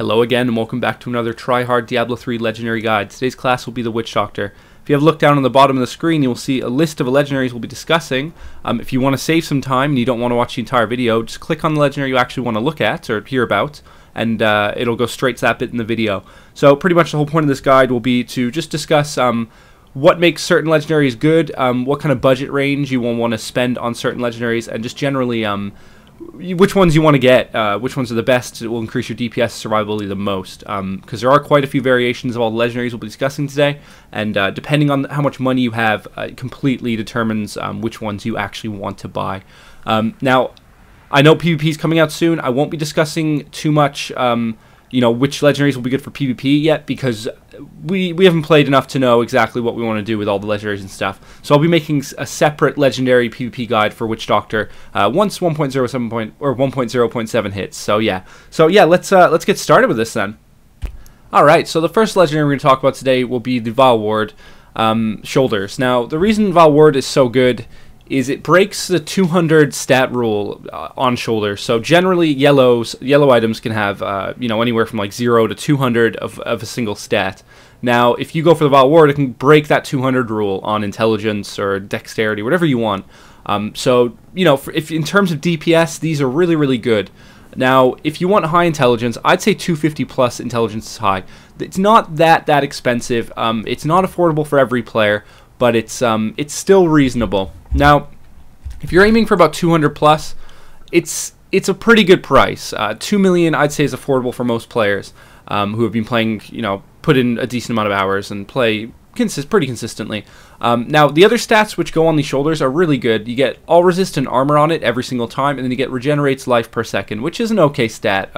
Hello again and welcome back to another TryHard Diablo 3 Legendary Guide. Today's class will be the Witch Doctor. If you have a look down on the bottom of the screen, you will see a list of legendaries we'll be discussing. If you want to save some time and you don't want to watch the entire video, just click on the legendary you actually want to look at or hear about, and it'll go straight to that bit in the video. So pretty much the whole point of this guide will be to just discuss what makes certain legendaries good, what kind of budget range you will want to spend on certain legendaries, and just generally which ones you want to get, which ones are the best that will increase your DPS survivability the most, because there are quite a few variations of all the legendaries we'll be discussing today, and depending on how much money you have, it completely determines which ones you actually want to buy. Now, I know PvP is coming out soon. I won't be discussing too much, which legendaries will be good for PvP yet, because we haven't played enough to know exactly what we want to do with all the legendaries and stuff. So I'll be making a separate legendary PvP guide for Witch Doctor once 1.07 hits. So yeah, let's get started with this then. All right, so the first legendary we're going to talk about today will be the Vile Ward Shoulders. Now, the reason Vile Ward is so good is it breaks the 200 stat rule on shoulders. So generally, yellow items can have anywhere from like 0 to 200 of a single stat. Now, if you go for the Vile Ward, it can break that 200 rule on intelligence or dexterity, whatever you want. If in terms of DPS, these are really good. Now, if you want high intelligence, I'd say 250 plus intelligence is high. It's not that expensive. It's not affordable for every player, but it's still reasonable. Now, if you're aiming for about 200 plus, it's a pretty good price. 2 million, I'd say, is affordable for most players who have been playing, put in a decent amount of hours and play pretty consistently. Now, the other stats which go on these shoulders are really good. You get all resistant armor on it every single time, and then you get regenerates life per second, which is an okay stat.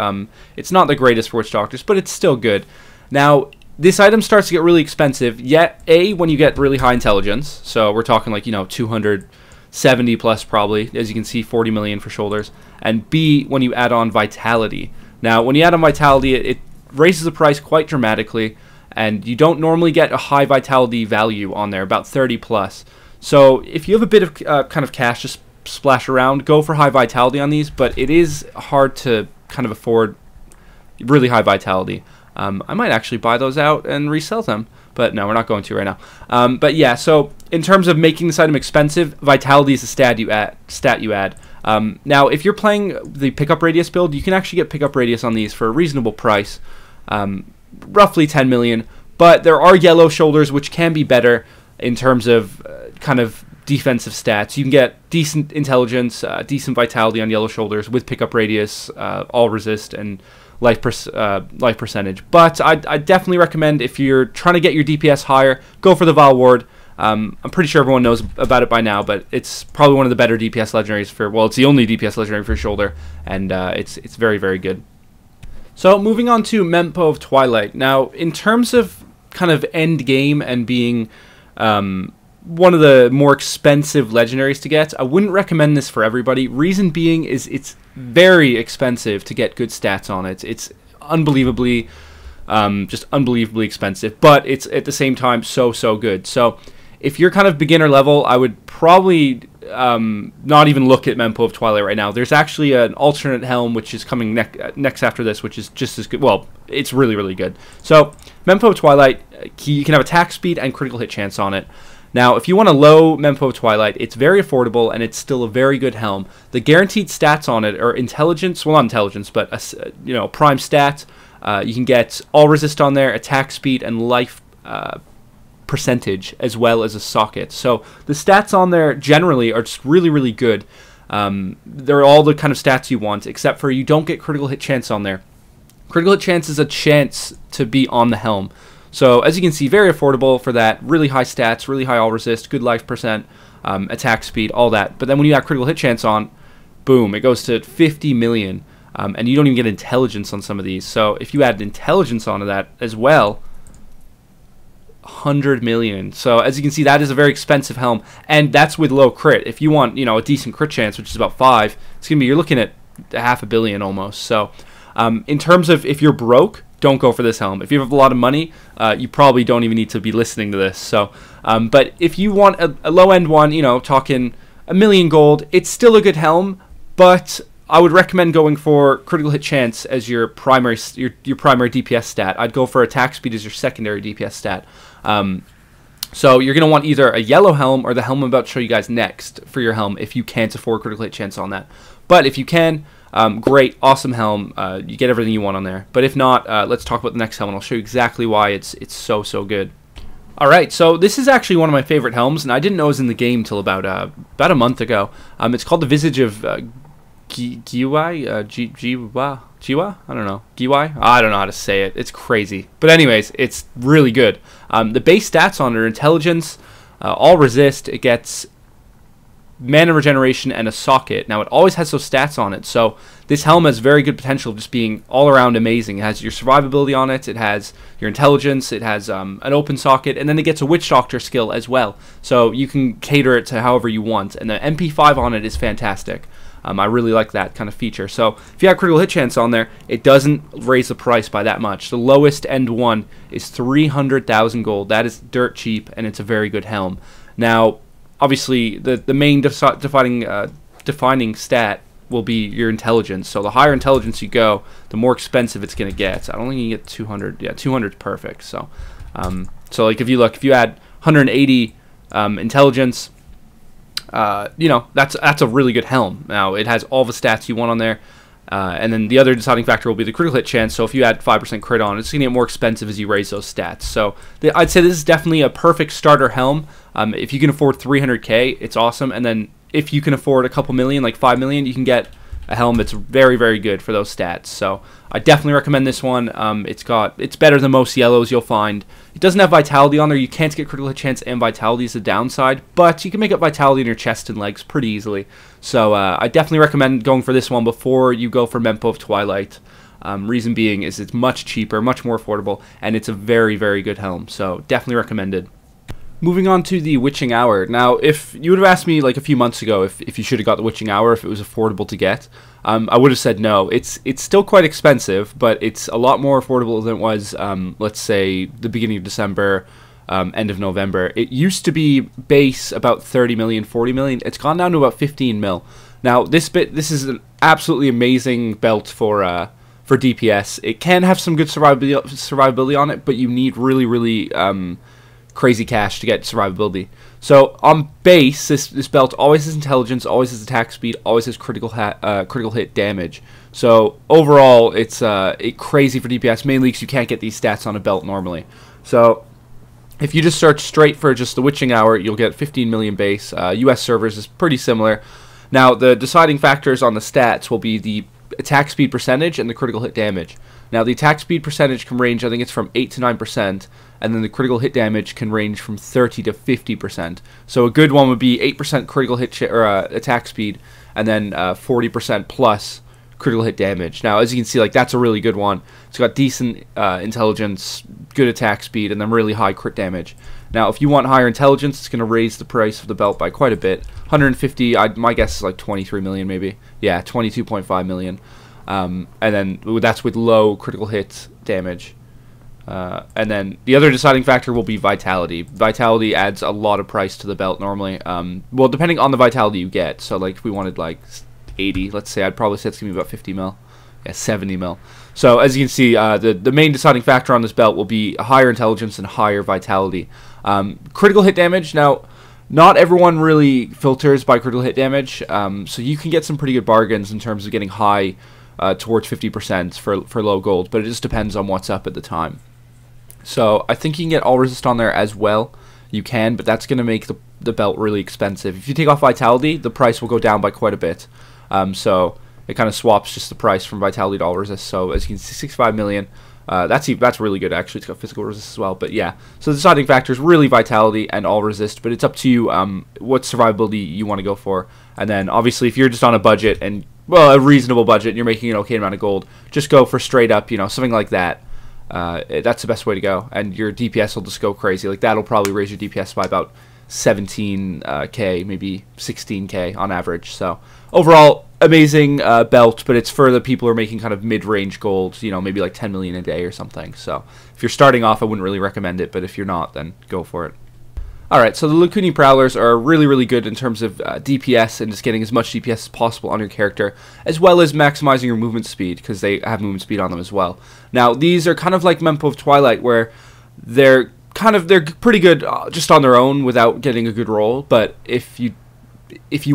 It's not the greatest for Witch Doctors, but it's still good. Now, this item starts to get really expensive, yet when you get really high intelligence, so we're talking like, 270 plus probably, as you can see, 40 million for shoulders, and B, when you add on vitality. Now, when you add on vitality, it raises the price quite dramatically, and you don't normally get a high vitality value on there, about 30 plus. So if you have a bit of kind of cash to splash around, go for high vitality on these, but it is hard to kind of afford really high vitality. I might actually buy those out and resell them, but no, we're not going to right now. But yeah, so in terms of making this item expensive, vitality is the stat you add. Now, if you're playing the pickup radius build, you can actually get pickup radius on these for a reasonable price, roughly 10 million. But there are yellow shoulders which can be better in terms of kind of defensive stats. You can get decent intelligence, decent vitality on yellow shoulders with pickup radius, all resist, and life percentage. But I definitely recommend, if you're trying to get your DPS higher, go for the Vile Ward. I'm pretty sure everyone knows about it by now, but it's probably one of the better DPS legendaries it's the only DPS legendary for shoulder, and it's very good. So moving on to Mempo of Twilight. Now, in terms of kind of end game and being one of the more expensive legendaries to get, I wouldn't recommend this for everybody. Reason being is it's very expensive to get good stats on it. It's unbelievably, just unbelievably expensive, but it's at the same time so good. So if you're kind of beginner level, I would probably not even look at Mempo of Twilight right now. There's actually an alternate Helm which is coming next after this, which is just as good. Well, it's really good. So Mempo of Twilight, you can have attack speed and critical hit chance on it. Now, if you want a low Mempo of Twilight, it's very affordable, and it's still a very good Helm. The guaranteed stats on it are intelligence, well, not intelligence, but a prime stat. You can get all resist on there, attack speed, and life percentage, as well as a socket. So the stats on there generally are just really good. They're all the kind of stats you want, except for you don't get critical hit chance on there. Critical hit chance is a chance to be on the Helm. So, as you can see, very affordable for that. Really high stats, really high all resist, good life percent, attack speed, all that. But then when you have critical hit chance on, boom, it goes to 50 million. And you don't even get intelligence on some of these. So, if you add intelligence onto that as well, 100 million. So, as you can see, that is a very expensive Helm. And that's with low crit. If you want, a decent crit chance, which is about 5, it's going to be, you're looking at $500 million almost. So, in terms of if you're broke, don't go for this Helm. If you have a lot of money, you probably don't even need to be listening to this. So, but if you want a low-end one, talking $1 million gold, it's still a good Helm, but I would recommend going for critical hit chance as your primary DPS stat. I'd go for attack speed as your secondary DPS stat. So you're going to want either a yellow helm or the helm I'm about to show you guys next for your helm if you can't afford critical hit chance on that. But if you can, great, awesome helm. You get everything you want on there. But if not, let's talk about the next helm, and I'll show you exactly why it's so good. Alright, so this is actually one of my favorite helms, and I didn't know it was in the game till about a month ago. It's called the Visage of Giyua? Giyua? I don't know. Giyua? I don't know how to say it. It's crazy. But anyways, it's really good. The base stats on it are intelligence, all resist, it gets mana regeneration and a socket. Now, it always has those stats on it, so this helm has very good potential of just being all around amazing. It has your survivability on it, it has your intelligence, it has an open socket, and then it gets a witch doctor skill as well. So you can cater it to however you want, and the MP5 on it is fantastic. I really like that kind of feature. So if you have critical hit chance on there, it doesn't raise the price by that much. The lowest end one is 300,000 gold. That is dirt cheap, and it's a very good helm. Now, obviously, the main defining stat will be your intelligence. So the higher intelligence you go, the more expensive it's going to get. I don't think you can get 200. Yeah, 200 is perfect. So, so like if you add 180 intelligence, you know, that's a really good helm. Now it has all the stats you want on there, and then the other deciding factor will be the critical hit chance. So if you add 5% crit on, it's going to get more expensive as you raise those stats. So I'd say this is definitely a perfect starter helm. If you can afford 300k, it's awesome. And then if you can afford a couple million, like 5 million, you can get a helm that's very, very good for those stats. So I definitely recommend this one. It's better than most yellows you'll find. It doesn't have vitality on there. You can't get critical hit chance, and vitality is the downside, but you can make up vitality in your chest and legs pretty easily. So I definitely recommend going for this one before you go for Mempo of Twilight. Reason being is it's much cheaper, much more affordable, and it's a very, very good helm. So definitely recommended. Moving on to the Witching Hour. Now, if you would have asked me like a few months ago if you should have got the Witching Hour, if it was affordable to get, I would have said no. It's still quite expensive, but it's a lot more affordable than it was, let's say, the beginning of December, end of November. It used to be base about 30 million, 40 million. It's gone down to about 15 mil. Now, this is an absolutely amazing belt for DPS. It can have some good survivability on it, but you need really, really crazy cash to get survivability. So on base, this belt always has intelligence, always has attack speed, always has critical hit damage. So overall, it's crazy for DPS, mainly because you can't get these stats on a belt normally. So if you just search straight for just the Witching Hour, you'll get 15 million base. US servers is pretty similar. Now, the deciding factors on the stats will be the attack speed percentage and the critical hit damage. Now, the attack speed percentage can range, I think it's from 8 to 9%, and then the critical hit damage can range from 30 to 50%. So a good one would be 8% critical hit attack speed, and then 40% plus critical hit damage. Now, as you can see, like that's a really good one. It's got decent intelligence, good attack speed, and then really high crit damage. Now, if you want higher intelligence, it's going to raise the price of the belt by quite a bit. 150, my guess is like 23 million maybe. Yeah, 22.5 million. And then that's with low critical hit damage. And then the other deciding factor will be vitality. Vitality adds a lot of price to the belt normally. Well, depending on the vitality you get. So, like, if we wanted, like, 80, let's say, I'd probably say it's going to be about 50 mil. Yeah, 70 mil. So, as you can see, the main deciding factor on this belt will be higher intelligence and higher vitality. Critical hit damage, now, not everyone really filters by critical hit damage. So, you can get some pretty good bargains in terms of getting high towards 50% for low gold. But it just depends on what's up at the time. So I think you can get all resist on there as well. You can, but that's going to make the belt really expensive. If you take off vitality, the price will go down by quite a bit. So it kind of swaps just the price from vitality to all resist. So as you can see, 65 million. That's really good actually. It's got physical resist as well. But yeah, so the deciding factor is really vitality and all resist. But it's up to you what survivability you want to go for. And then obviously if you're just on a budget and well a reasonable budget and you're making an okay amount of gold, just go for straight up, you know, something like that. That's the best way to go, and your DPS will just go crazy. Like that'll probably raise your DPS by about 17k, maybe 16k on average. So overall, amazing belt, but it's for the people who are making kind of mid-range gold, you know, maybe like 10 million a day or something. So if you're starting off, I wouldn't really recommend it, but if you're not, then go for it. Alright, so the Luni Prowlers are really, really good in terms of DPS and just getting as much DPS as possible on your character, as well as maximizing your movement speed, because they have movement speed on them as well. Now, these are kind of like Mempo of Twilight, where they're pretty good just on their own without getting a good roll, but if you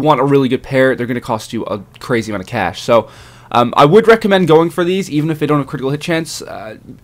want a really good pair, they're going to cost you a crazy amount of cash. So I would recommend going for these, even if they don't have critical hit chance,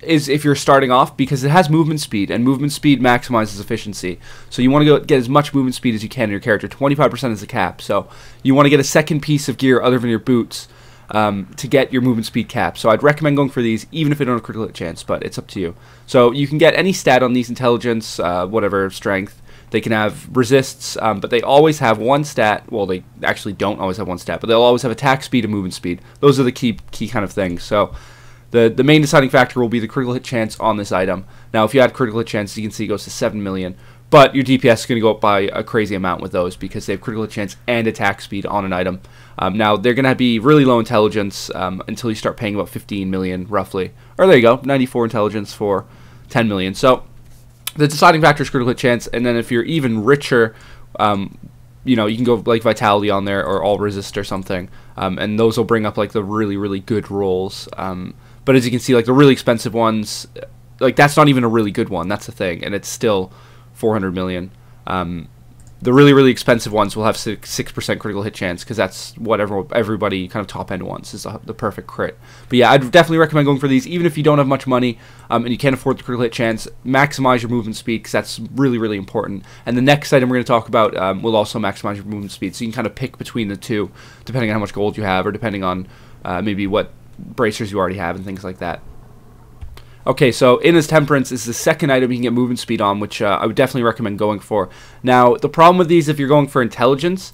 is if you're starting off, because it has movement speed, and movement speed maximizes efficiency. So you want to get as much movement speed as you can in your character. 25% is the cap, so you want to get a second piece of gear other than your boots to get your movement speed cap. So I'd recommend going for these, even if they don't have critical hit chance, but it's up to you. So you can get any stat on these: intelligence, whatever, strength. They can have resists, but they always have one stat. Well, they actually don't always have one stat, but they'll always have attack speed and movement speed. Those are the key kind of things. So the main deciding factor will be the critical hit chance on this item. Now, if you add critical hit chance, you can see it goes to 7 million, but your DPS is going to go up by a crazy amount with those, because they have critical hit chance and attack speed on an item. Now, they're going to be really low intelligence until you start paying about 15 million, roughly. Or there you go, 94 intelligence for 10 million. So the deciding factor is critical hit chance, and then if you're even richer, you know, you can go like Vitality on there, or All Resist or something, and those will bring up like the really, really good rolls. But as you can see, like the really expensive ones, like that's not even a really good one. That's the thing, and it's still 400 million. The really, really expensive ones will have 6% critical hit chance, because that's what everybody kind of top end wants, is the perfect crit. But yeah, I'd definitely recommend going for these, even if you don't have much money and you can't afford the critical hit chance. Maximize your movement speed, because that's really, really important. And the next item we're going to talk about will also maximize your movement speed, so you can kind of pick between the two, depending on how much gold you have, or depending on maybe what bracers you already have and things like that. Okay, so in this Temperance is the second item you can get movement speed on, which I would definitely recommend going for. Now, the problem with these, if you're going for intelligence,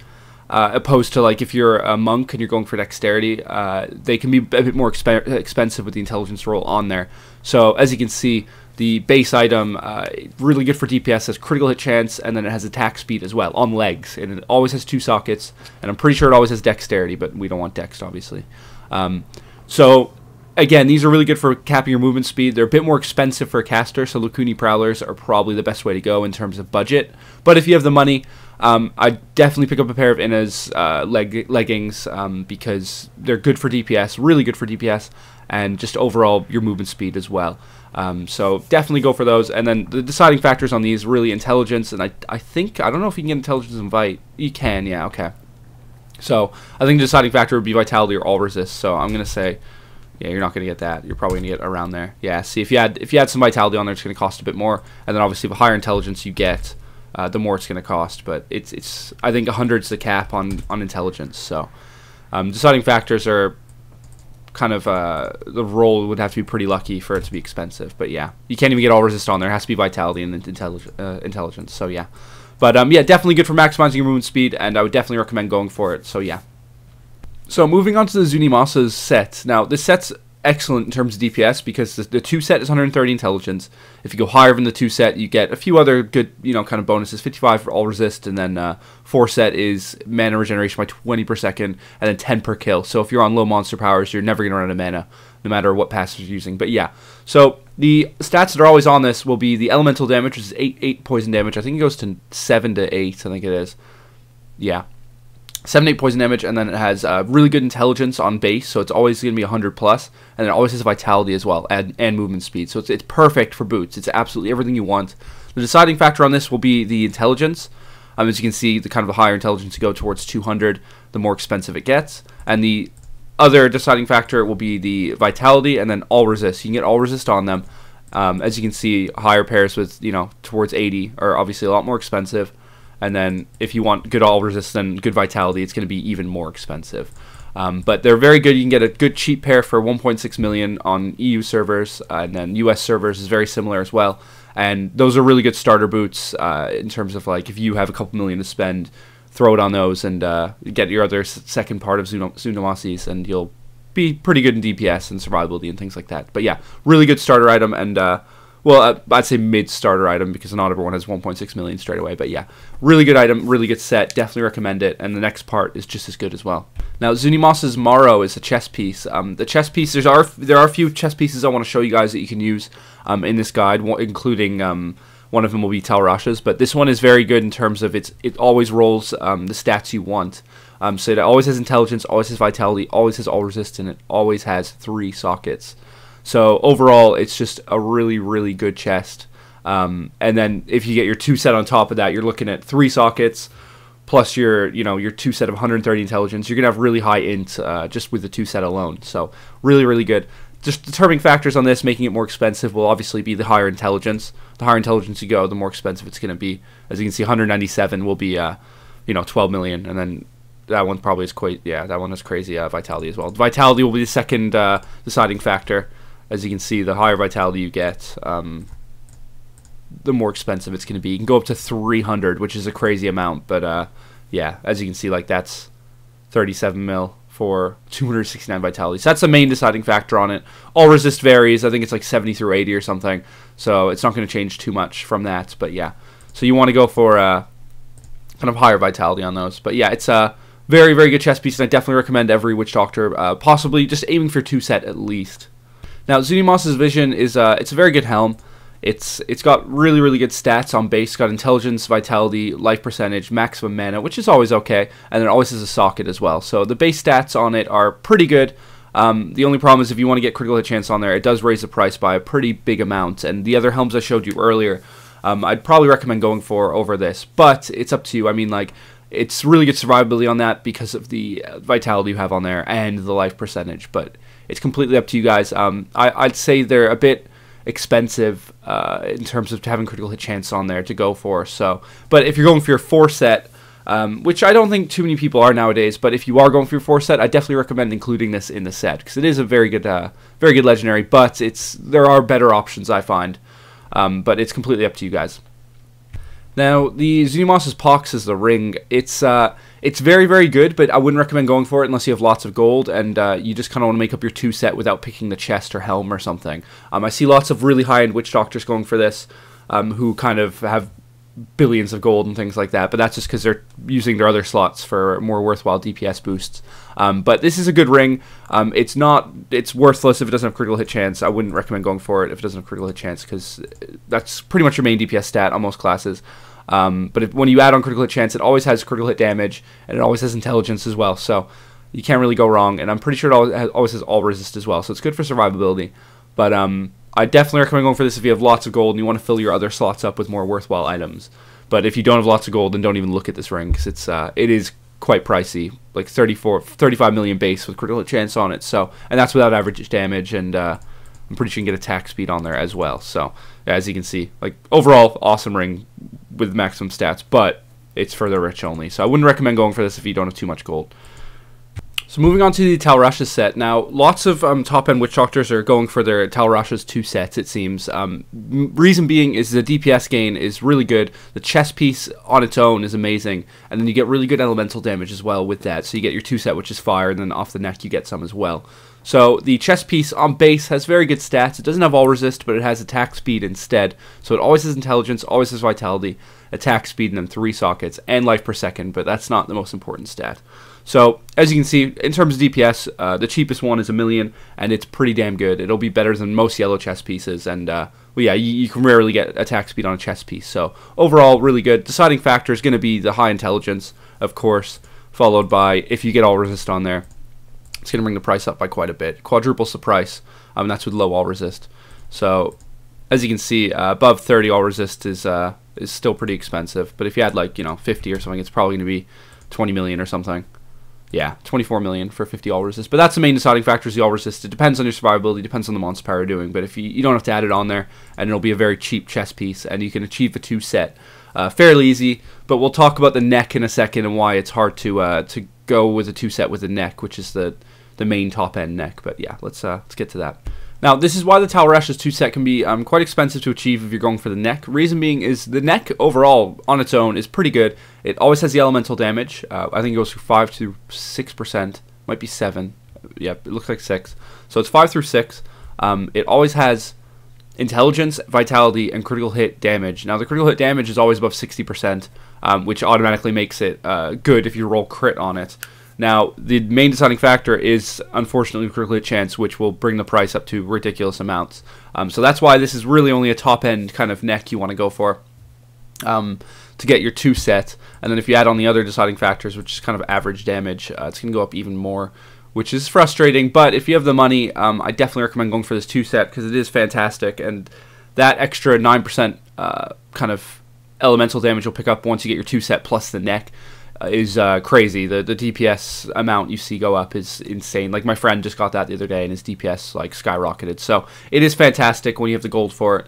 opposed to like if you're a monk and you're going for dexterity, they can be a bit more expensive with the intelligence roll on there. So as you can see, the base item, really good for DPS, has critical hit chance, and then it has attack speed as well on legs, and it always has 2 sockets, and I'm pretty sure it always has dexterity, but we don't want dex, obviously. So again, these are really good for capping your movement speed. They're a bit more expensive for a caster, so Luni Prowlers are probably the best way to go in terms of budget. But if you have the money, I'd definitely pick up a pair of Inna's leggings, because they're good for DPS, really good for DPS, and just overall your movement speed as well. So definitely go for those. And then the deciding factors on these, really intelligence, and I don't know if you can get intelligence and Vite. You can, yeah, okay. So I think the deciding factor would be Vitality or All Resist, so I'm going to say, yeah, you're not going to get that. You're probably going to get around there. Yeah, see, if you had some Vitality on there, it's going to cost a bit more. And then obviously the higher intelligence you get, the more it's going to cost. But it's I think 100's the cap on intelligence. So deciding factors are kind of the roll would have to be pretty lucky for it to be expensive. But yeah, you can't even get All Resist on there. It has to be Vitality and intelligence. So yeah, but yeah, definitely good for maximizing your movement speed, and I would definitely recommend going for it. So yeah. So moving on to the Zunimassa's set. Now, this set's excellent in terms of DPS, because the 2 set is 130 intelligence. If you go higher than the 2 set, you get a few other good, you know, kind of bonuses. 55 for all resist, and then 4 set is mana regeneration by 20 per second, and then 10 per kill. So if you're on low monster powers, you're never going to run out of mana, no matter what passive you're using. But yeah, so the stats that are always on this will be the elemental damage, which is 8 poison damage. I think it goes to 7 to 8, I think it is. Yeah. 7 to 8 poison damage, and then it has really good intelligence on base, so it's always going to be 100 plus, and it always has vitality as well, and movement speed, so it's perfect for boots. It's absolutely everything you want. The deciding factor on this will be the intelligence. As you can see, the kind of the higher intelligence you go towards 200, the more expensive it gets, and the other deciding factor will be the vitality, and then all resist. You can get all resist on them. As you can see, higher pairs with, you know, towards 80 are obviously a lot more expensive. And then if you want good all resist and good vitality, it's going to be even more expensive. But they're very good. You can get a good cheap pair for 1.6 million on EU servers, and then US servers is very similar as well. And those are really good starter boots in terms of, like, if you have a couple million to spend, throw it on those and get your other second part of Zunimassa's, and you'll be pretty good in DPS and survivability and things like that. But yeah, really good starter item, and well, I'd say mid-starter item, because not everyone has 1.6 million straight away. But yeah, really good item, really good set. Definitely recommend it. And the next part is just as good as well. Now, Zunimassa's Morrow is a chess piece. The chess piece, there are a few chess pieces I want to show you guys that you can use in this guide, including one of them will be Tal Rasha's, but this one is very good in terms of it always rolls the stats you want. So it always has intelligence, always has vitality, always has all resist, and it always has 3 sockets. So overall, it's just a really, really good chest. And then if you get your 2 set on top of that, you're looking at 3 sockets plus your 2 set of 130 intelligence. You're gonna have really high int just with the 2 set alone. So really, really good. Just determining factors on this, making it more expensive, will obviously be the higher intelligence. The higher intelligence you go, the more expensive it's going to be. As you can see, 197 will be, 12 million, and then that one probably is quite, that one is crazy vitality as well. Vitality will be the second deciding factor. As you can see, the higher vitality you get, the more expensive it's going to be. You can go up to 300, which is a crazy amount, but as you can see, like that's 37 mil. For 269 vitality. So that's the main deciding factor on it. All resist varies. I think it's like 70 through 80 or something. So it's not going to change too much from that. But yeah. So you want to go for kind of higher vitality on those. But yeah, it's a very, very good chest piece. And I definitely recommend every Witch Doctor possibly just aiming for 2 set at least. Now, Zunimassa's Vision is it's a very good helm. It's got really, really good stats on base. It's got intelligence, vitality, life percentage, maximum mana, which is always okay, and it always has a socket as well. So the base stats on it are pretty good. The only problem is if you want to get critical hit chance on there, it does raise the price by a pretty big amount. And the other helms I showed you earlier, I'd probably recommend going for over this, but it's up to you. I mean, like, it's really good survivability on that because of the vitality you have on there and the life percentage, but it's completely up to you guys. I'd say they're a bit expensive in terms of having critical hit chance on there to go for. So, but if you're going for your 4 set, which I don't think too many people are nowadays, but if you are going for your 4 set, I definitely recommend including this in the set because it is a very good legendary. But there are better options, I find. But it's completely up to you guys. Now, the Zunimassa's Pox is the ring. It's very, very good, but I wouldn't recommend going for it unless you have lots of gold and you just kind of want to make up your 2 set without picking the chest or helm or something. I see lots of really high-end Witch Doctors going for this who kind of have billions of gold and things like that, but that's just because they're using their other slots for more worthwhile DPS boosts. But this is a good ring. It's worthless if it doesn't have critical hit chance. I wouldn't recommend going for it if it doesn't have critical hit chance because that's pretty much your main DPS stat on most classes. But when you add on critical hit chance, it always has critical hit damage and it always has intelligence as well. So you can't really go wrong. And I'm pretty sure it always has all resist as well. So it's good for survivability. But I definitely recommend going for this if you have lots of gold and you want to fill your other slots up with more worthwhile items. But if you don't have lots of gold, then don't even look at this ring because it is quite pricey, like 35 million base with critical hit chance on it. So, and that's without average damage, and I'm pretty sure you can get attack speed on there as well. So, as you can see, like overall, awesome ring with maximum stats, but it's for the rich only. So I wouldn't recommend going for this if you don't have too much gold. So moving on to the Tal Rasha set. Now, lots of top-end Witch Doctors are going for their Tal Rasha's 2 sets, it seems. Reason being is the DPS gain is really good. The chest piece on its own is amazing. And then you get really good elemental damage as well with that. So you get your 2 set, which is fire, and then off the neck you get some as well. So the chest piece on base has very good stats. It doesn't have all resist, but it has attack speed instead. So it always has intelligence, always has vitality, attack speed, and then 3 sockets, and life per second, but that's not the most important stat. So, as you can see, in terms of DPS, the cheapest one is 1 million, and it's pretty damn good. It'll be better than most yellow chest pieces, and, well, yeah, you can rarely get attack speed on a chest piece. So, overall, really good. Deciding factor is going to be the high intelligence, of course, followed by, if you get all resist on there, it's going to bring the price up by quite a bit. Quadruples the price, and that's with low all resist. So, as you can see, above 30 all resist is still pretty expensive, but if you had, like, 50 or something, it's probably going to be 20 million or something. Yeah, 24 million for 50 all resist. But that's the main deciding factor is the all resist. It depends on your survivability, depends on the monster power you're doing. But if you don't have to add it on there, and it'll be a very cheap chest piece, and you can achieve a 2 set fairly easy. But we'll talk about the neck in a second and why it's hard to go with a 2 set with the neck, which is the main top end neck. But yeah, let's get to that. Now, this is why the Tal Rasha's 2 set can be quite expensive to achieve if you're going for the neck. Reason being is the neck overall on its own is pretty good. It always has the elemental damage. I think it goes from 5 to 6%. Might be 7. Yeah, it looks like 6. So it's 5 through 6. It always has intelligence, vitality, and critical hit damage. Now, the critical hit damage is always above 60%, which automatically makes it good if you roll crit on it. Now, the main deciding factor is, unfortunately, critical hit chance, which will bring the price up to ridiculous amounts. So that's why this is really only a top-end kind of neck you want to go for. to get your 2 set, and then if you add on the other deciding factors, which is kind of average damage, it's going to go up even more, which is frustrating. But if you have the money, I definitely recommend going for this 2 set because it is fantastic, and that extra 9% kind of elemental damage you'll pick up once you get your 2 set plus the neck is crazy. The DPS amount you see go up is insane. Like my friend just got that the other day, and his DPS like skyrocketed. So it is fantastic when you have the gold for it.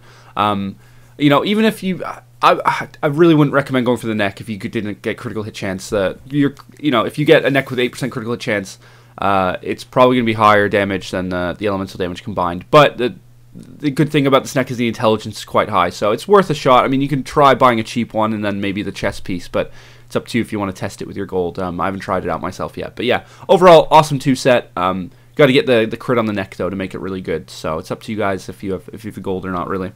You know, even if you, I really wouldn't recommend going for the neck if you didn't get critical hit chance. You know, if you get a neck with 8% critical hit chance, it's probably going to be higher damage than the elemental damage combined. But the good thing about this neck is the intelligence is quite high, so it's worth a shot. I mean, you can try buying a cheap one and then maybe the chest piece, but it's up to you if you want to test it with your gold. I haven't tried it out myself yet, but yeah, overall, awesome 2 set. Got to get the crit on the neck though to make it really good. So it's up to you guys if you have the gold or not, really.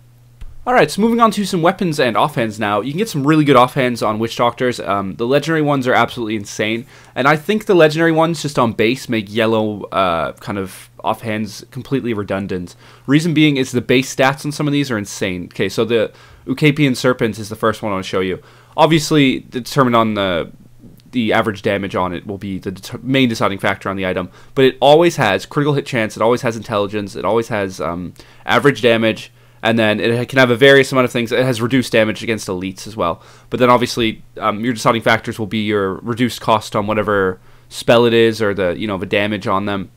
Alright, so moving on to some weapons and offhands now. You can get some really good offhands on Witch Doctors. The legendary ones are absolutely insane, and I think the legendary ones just on base make yellow kind of offhands completely redundant. Reason being is the base stats on some of these are insane. Okay, so the Ucapian Serpent is the first one I want to show you. Obviously, determined on the average damage on it will be the main deciding factor on the item, but it always has critical hit chance, it always has intelligence, it always has average damage, and then it can have a various amount of things. It has reduced damage against elites as well. But then obviously your deciding factors will be your reduced cost on whatever spell it is, or the the damage on them.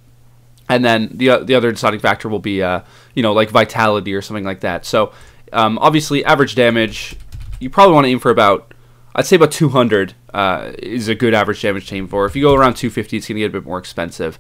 And then the other deciding factor will be like vitality or something like that. So obviously average damage, you probably want to aim for about, I'd say about 200 is a good average damage to aim for. If you go around 250, it's going to get a bit more expensive.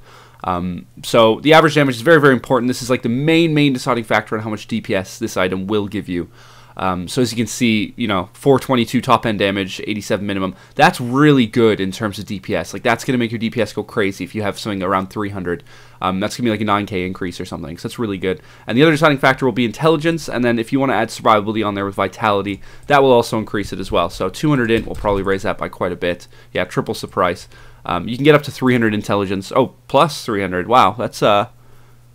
So the average damage is very, very important. This is like the main deciding factor on how much DPS this item will give you. So as you can see, 422 top end damage, 87 minimum. That's really good in terms of DPS. Like that's going to make your DPS go crazy if you have something around 300. That's going to be like a 9k increase or something. So that's really good. And the other deciding factor will be intelligence. And then if you want to add survivability on there with vitality, that will also increase it as well. So 200 int will probably raise that by quite a bit. Yeah, triples the price. You can get up to 300 intelligence. Oh, plus 300. Wow, that's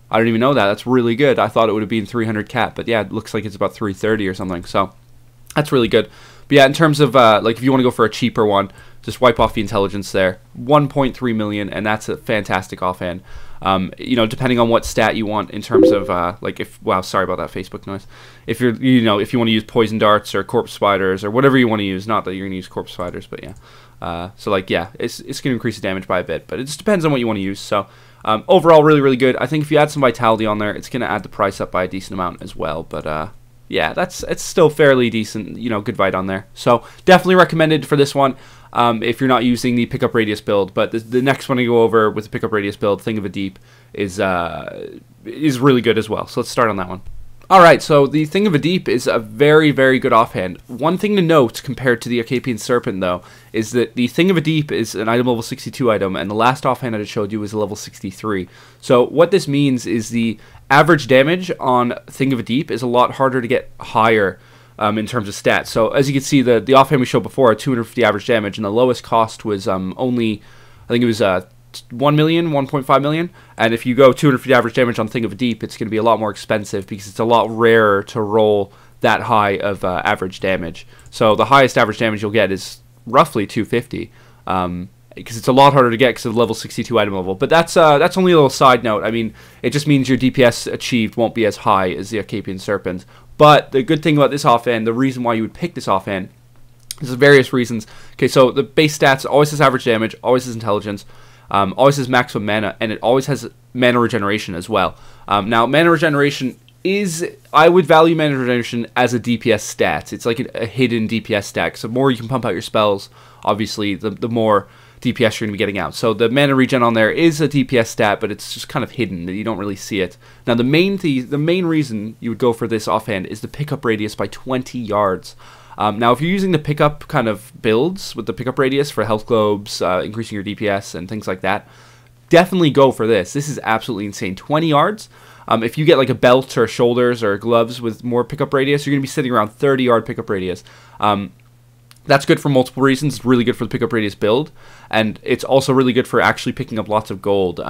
I don't even know that. That's really good. I thought it would have been 300 cap, but yeah, it looks like it's about 330 or something. So that's really good. But yeah, in terms of like if you want to go for a cheaper one, just wipe off the intelligence there. 1.3 million, and that's a fantastic offhand. Depending on what stat you want in terms of like if sorry about that Facebook noise. If you're if you want to use poison darts or corpse spiders or whatever you want to use, not that you're going to use corpse spiders, but yeah. So like yeah, it's going to increase the damage by a bit, but it just depends on what you want to use. So overall, really, really good. I think if you add some vitality on there, it's going to add the price up by a decent amount as well. But yeah, it's still fairly decent, good vite on there. So definitely recommended for this one if you're not using the pickup radius build. But the next one to go over with the pickup radius build, Thing of a Deep, is really good as well. So let's start on that one. Alright, so the Thing of a Deep is a very, very good offhand. One thing to note compared to the Ucapian Serpent, though, is that the Thing of a Deep is an item level 62 item, and the last offhand I just showed you was a level 63. So what this means is the average damage on Thing of a Deep is a lot harder to get higher in terms of stats. So as you can see, the offhand we showed before, 250 average damage, and the lowest cost was only, I think it was 1 million, 1.5 million, and if you go 250 average damage on Thing of a Deep, it's going to be a lot more expensive because it's a lot rarer to roll that high of average damage. So the highest average damage you'll get is roughly 250, because it's a lot harder to get because of the level 62 item level. But that's only a little side note. I mean, it just means your DPS achieved won't be as high as the Ucapian Serpent. But the good thing about this offhand, the reason why you would pick this offhand, there's various reasons. Okay, so the base stats always has average damage, always has intelligence, always has maximum mana, and it always has mana regeneration as well. Now, mana regeneration I would value mana regeneration as a DPS stat. It's like a hidden DPS stat. So the more you can pump out your spells, obviously, the more DPS you're going to be getting out. So the mana regen on there is a DPS stat, but it's just kind of hidden. You don't really see it. Now, the main reason you would go for this offhand is the pickup radius by 20 yards. Now, if you're using the pickup kind of builds with the pickup radius for health globes, increasing your DPS and things like that, definitely go for this. This is absolutely insane. 20 yards. If you get like a belt or shoulders or gloves with more pickup radius, you're going to be sitting around 30-yard pickup radius. That's good for multiple reasons. It's really good for the pickup radius build, and it's also really good for actually picking up lots of gold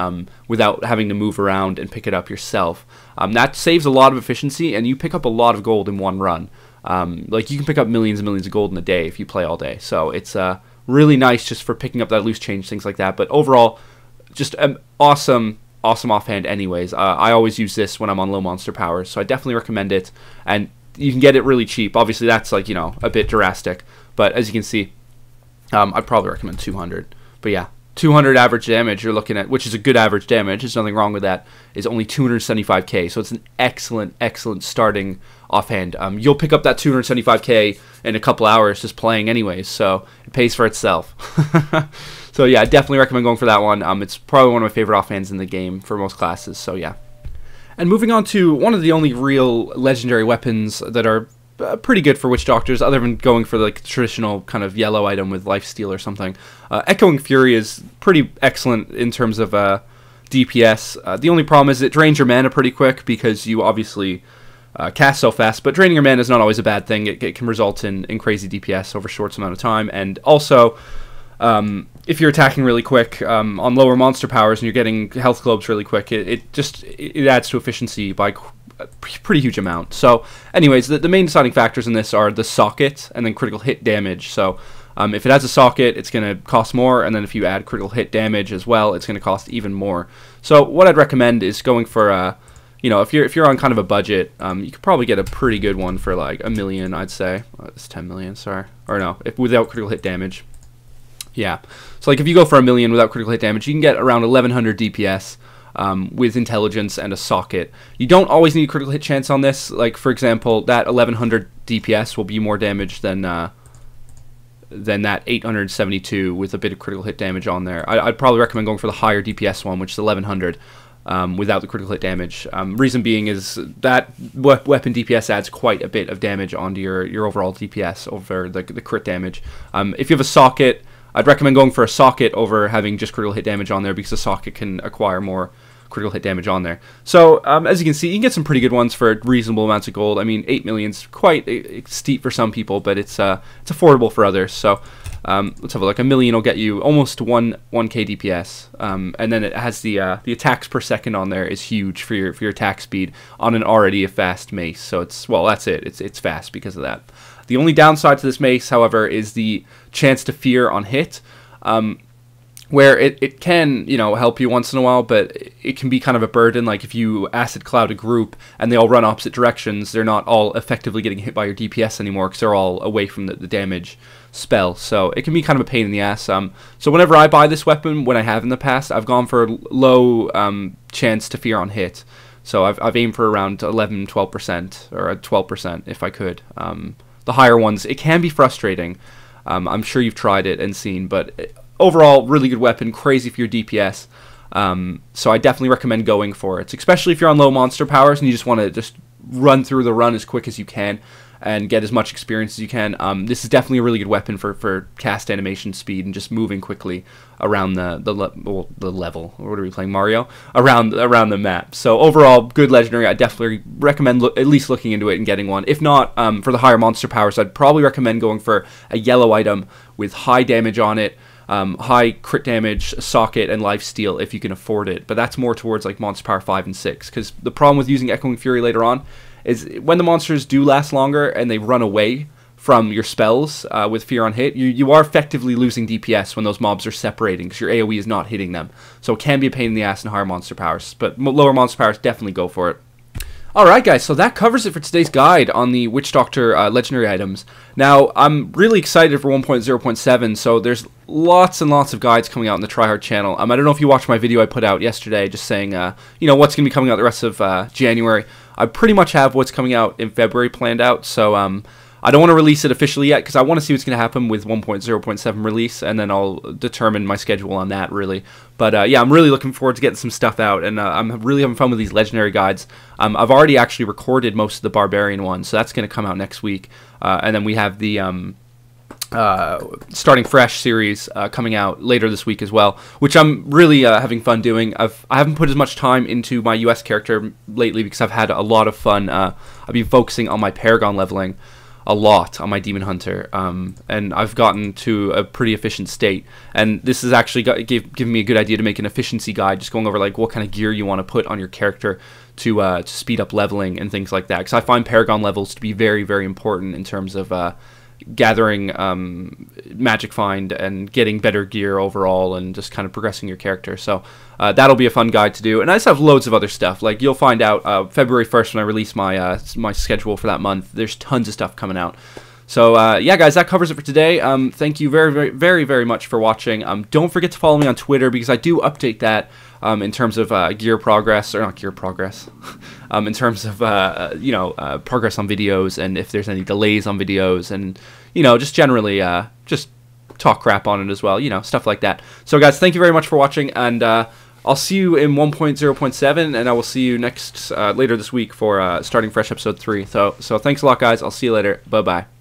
without having to move around and pick it up yourself. That saves a lot of efficiency, and you pick up a lot of gold in one run. Like, you can pick up millions and millions of gold in a day if you play all day. So it's really nice just for picking up that loose change, things like that. But overall, just an awesome offhand anyways. I always use this when I'm on low monster powers, so I definitely recommend it. And you can get it really cheap. Obviously, that's like, you know, a bit drastic. But as you can see, I'd probably recommend 200. But yeah, 200 average damage you're looking at, which is a good average damage. There's nothing wrong with that. Is only 275k. So it's an excellent starting offhand. You'll pick up that 275k in a couple hours just playing anyways. So it pays for itself. So yeah, I definitely recommend going for that one. It's probably one of my favorite offhands in the game for most classes. So yeah. And moving on to one of the only real legendary weapons that are pretty good for Witch Doctors, other than going for like the traditional kind of yellow item with Lifesteal or something. Echoing Fury is pretty excellent in terms of DPS. The only problem is it drains your mana pretty quick because you obviously cast so fast, but draining your mana is not always a bad thing. It can result in crazy DPS over a short amount of time, and also if you're attacking really quick on lower monster powers and you're getting health globes really quick, it adds to efficiency by a pretty huge amount. So anyways, the main deciding factors in this are the socket and then critical hit damage. So if it has a socket, it's going to cost more, and then if you add critical hit damage as well, it's going to cost even more. So what I'd recommend is going for you know, if you're on kind of a budget, you could probably get a pretty good one for like $1 million, I'd say. It's 10 million, sorry, or no, without critical hit damage. Yeah, so like if you go for $1 million without critical hit damage, you can get around 1100 DPS with intelligence and a socket. You don't always need critical hit chance on this. Like, for example, that 1100 DPS will be more damage than that 872 with a bit of critical hit damage on there. I'd probably recommend going for the higher DPS one, which is 1100 without the critical hit damage. Reason being is that weapon DPS adds quite a bit of damage onto your overall DPS over the crit damage. If you have a socket, I'd recommend going for a socket over having just critical hit damage on there, because the socket can acquire more critical hit damage on there. So as you can see, you can get some pretty good ones for reasonable amounts of gold. I mean, 8 million is quite steep for some people, but it's affordable for others. So let's have a look. $1 million will get you almost 1k DPS, and then it has the attacks per second on there is huge for your attack speed on an already a fast mace. So that's it. It's fast because of that. The only downside to this mace, however, is the chance to fear on hit, where it can, you know, help you once in a while, but it can be kind of a burden. Like if you acid cloud a group and they all run opposite directions, they're not all effectively getting hit by your DPS anymore because they're all away from the damage spell. So it can be kind of a pain in the ass. So whenever I buy this weapon, when I have in the past, I've gone for low chance to fear on hit. So I've aimed for around 11-12% or 12% if I could. The higher ones, it can be frustrating. I'm sure you've tried it and seen, but overall, really good weapon, crazy for your DPS. So I definitely recommend going for it, especially if you're on low monster powers and you just want to just run through the run as quick as you can and get as much experience as you can. This is definitely a really good weapon for cast animation speed and just moving quickly around the level. What are we playing, Mario? Around the map. So overall, good legendary. I definitely recommend at least looking into it and getting one. If not, for the higher monster powers, I'd probably recommend going for a yellow item with high damage on it, high crit damage, socket, and lifesteal if you can afford it. But that's more towards like monster power 5 and 6, because the problem with using Echoing Fury later on is when the monsters do last longer and they run away from your spells with fear on hit, you are effectively losing DPS when those mobs are separating because your AoE is not hitting them. So it can be a pain in the ass in higher monster powers, but lower monster powers, definitely go for it. Alright guys, so that covers it for today's guide on the Witch Doctor legendary items. Now, I'm really excited for 1.0.7, so there's lots and lots of guides coming out on the TryHard channel. I don't know if you watched my video I put out yesterday just saying, you know, what's going to be coming out the rest of January. I pretty much have what's coming out in February planned out, so I don't want to release it officially yet because I want to see what's going to happen with 1.0.7 release, and then I'll determine my schedule on that, really. But yeah, I'm really looking forward to getting some stuff out, and I'm really having fun with these legendary guides. I've already actually recorded most of the Barbarian ones, so that's going to come out next week. And then we have the Starting Fresh series coming out later this week as well, which I'm really having fun doing. I haven't put as much time into my US character lately because I've had a lot of fun. I've been focusing on my Paragon leveling. a lot on my Demon Hunter, and I've gotten to a pretty efficient state. And this has actually given me a good idea to make an efficiency guide, just going over like what kind of gear you want to put on your character to speed up leveling and things like that. Because I find Paragon levels to be very, very important in terms of gathering magic find and getting better gear overall, and just kind of progressing your character. So that'll be a fun guide to do. And I just have loads of other stuff. Like, you'll find out February 1st when I release my my schedule for that month. There's tons of stuff coming out. So yeah, guys, that covers it for today. Thank you very, very, very, very much for watching. Don't forget to follow me on Twitter, because I do update that in terms of gear progress, or not gear progress, in terms of progress on videos, and if there's any delays on videos, and just generally just talk crap on it as well, stuff like that. So guys, thank you very much for watching, and I'll see you in 1.0.7, and I will see you next later this week for starting fresh episode 3. So thanks a lot, guys. I'll see you later. Bye bye.